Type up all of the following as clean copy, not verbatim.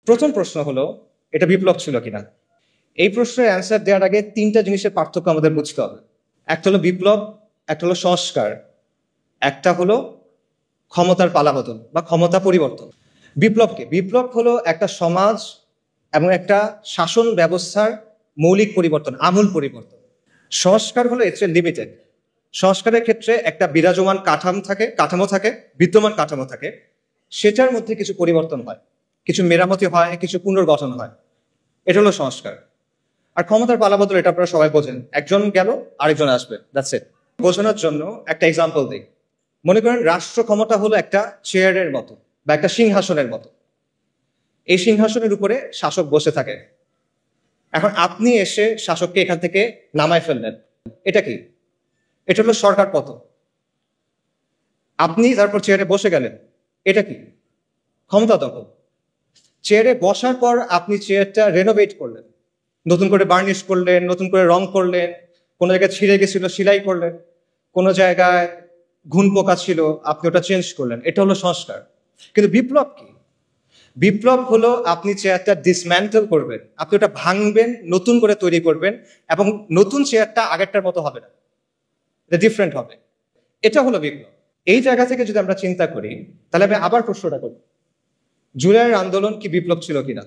প্রথম প্রশ্ন হলো, এটা বিপ্লব ছিল কিনা। এই প্রশ্নের অ্যান্সার দেওয়ার আগে তিনটা জিনিসের পার্থক্য আমাদের বুঝতে হবে। একটা হলো বিপ্লব, একটা হলো সংস্কার, একটা হলো ক্ষমতার পালাবদল বা ক্ষমতা পরিবর্তন। বিপ্লব হলো একটা সমাজ এবং একটা শাসন ব্যবস্থার মৌলিক পরিবর্তন, আমূল পরিবর্তন। সংস্কার হলো এর চেয়ে লিমিটেড। সংস্কারের ক্ষেত্রে একটা বিরাজমান কাঠামো থাকে, বিদ্যমান কাঠামো থাকে, সেটার মধ্যে কিছু পরিবর্তন হয়, কিছু মেরামতি হয়, কিছু পুনর্গঠন হয়। এটা হলো সংস্কার। আর ক্ষমতার পালাবদল এটা আপনারা সবাই বোঝেন, একজন গেল আরেকজন আসবে, দ্যাটস ইট। বোঝানোর জন্য একটা এক্সাম্পল দিই। মনে করেন রাষ্ট্র ক্ষমতা হলো একটা চেয়ারের মতো বা একটা সিংহাসনের মতো। এই সিংহাসনের উপরে শাসক বসে থাকে। এখন আপনি এসে শাসককে এখান থেকে নামায় ফেললেন, এটা কি? এটা হলো সরকার পতন। আপনি তারপর চেয়ারে বসে গেলেন, এটা কি? ক্ষমতা দখল। চেয়ারে বসার পর আপনি চেয়ারটা রেনোভেট করলেন, নতুন করে বার্নিশ করলেন, নতুন করে রং করলেন, কোনো জায়গায় ছিঁড়ে গেছিল সেলাই করলেন, কোনো জায়গায় ঘুণ পোকা ছিল আপনি ওটা চেঞ্জ করলেন, এটা হলো সংস্কার। কিন্তু বিপ্লব কি? বিপ্লব হলো আপনি চেয়ারটা ডিসম্যান্টেল করবেন, আপনি ওটা ভাঙবেন, নতুন করে তৈরি করবেন, এবং নতুন চেয়ারটা আগেরটার মতো হবে না, এটা ডিফারেন্ট হবে। এটা হলো বিপ্লব। এই জায়গা থেকে যদি আমরা চিন্তা করি, তাহলে আমি আবার প্রশ্নটা করি, জুলাইয়ের আন্দোলন কি বিপ্লব ছিল কিনা?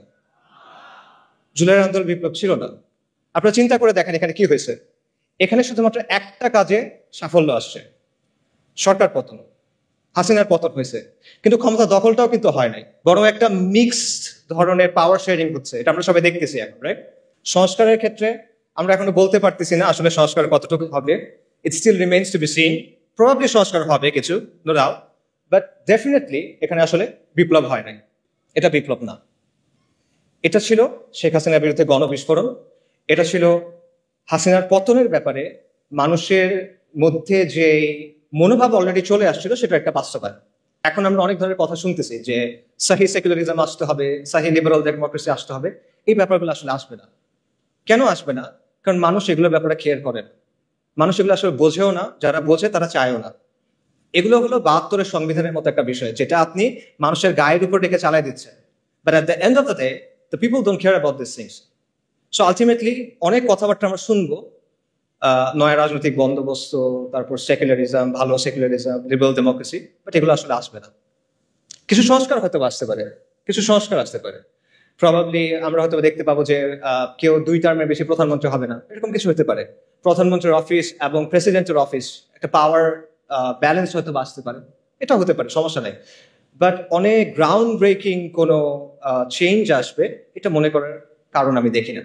জুলাইয়ের আন্দোলন বিপ্লব ছিল না। আপনারা চিন্তা করে দেখেন এখানে কি হয়েছে। এখানে শুধুমাত্র একটা কাজে সাফল্য আসছে, সরকার পতন, হাসিনার পতন হয়েছে। কিন্তু ক্ষমতা দখলটাও কিন্তু হয় নাই, বরং একটা মিক্সড ধরনের পাওয়ার শেয়ারিং হচ্ছে, এটা আমরা সবাই দেখতেছি এখন, রাইট? সংস্কারের ক্ষেত্রে আমরা এখনো বলতে পারতেছি না আসলে সংস্কার কতটুকু হবে। It still remains to be seen. Probably সংস্কার হবে কিছু, নো ডাউট, বাট ডেফিনেটলি এখানে আসলে বিপ্লব হয় নাই। এটা বিপ্লব না। এটা ছিল শেখ হাসিনার বিরুদ্ধে গণবিস্ফোরণ। এটা ছিল হাসিনার পতনের ব্যাপারে মানুষের মধ্যে যে মনোভাব অলরেডি চলে আসছিল, সেটা একটা বাস্তবায়ন। এখন আমরা অনেক ধরনের কথা শুনতেছি যে সাহি সেকুলারিজম আসতে হবে, সাহি লিবারাল ডেমোক্রেসি আসতে হবে। এই ব্যাপারগুলো আসলে আসবে না। কেন আসবে না? কারণ মানুষ এগুলোর ব্যাপারে কেয়ার করে না, মানুষ এগুলো আসলে বোঝেও না, যারা বোঝে তারা চায়ও না। এগুলো হলো ৭২-এর সংবিধানের মতো একটা বিষয়, যেটা আপনি মানুষের গায়ের উপর রেখে চালাই দিচ্ছেন। But at the end of the day the people don't care about these things. So ultimately অনেক কথাবার্তা আমরা শুনবো, নয়া রাজনৈতিক বন্দোবস্ত, তারপর সেকুলারিজম, ভালো সেকুলারিজম, লিবারাল ডেমোক্রেসি, বাট এগুলো আসলে আসবে না। কিছু সংস্কার হয়তো আসতে পারে, কিছু সংস্কার আসতে পারে। প্রবাবলি আমরা হয়তো দেখতে পাবো যে কেউ 2 টার্মের বেশি প্রধানমন্ত্রী হবে না, এরকম কিছু হতে পারে। প্রধানমন্ত্রীর অফিস এবং প্রেসিডেন্টের অফিস একটা পাওয়ার ব্যালেন্স হয়তো আসতে পারে, এটা হতে পারে, সমস্যা নেই। বাট অনেক গ্রাউন্ড ব্রেকিং কোনো চেঞ্জ আসবে, এটা মনে করার কারণ আমি দেখি না।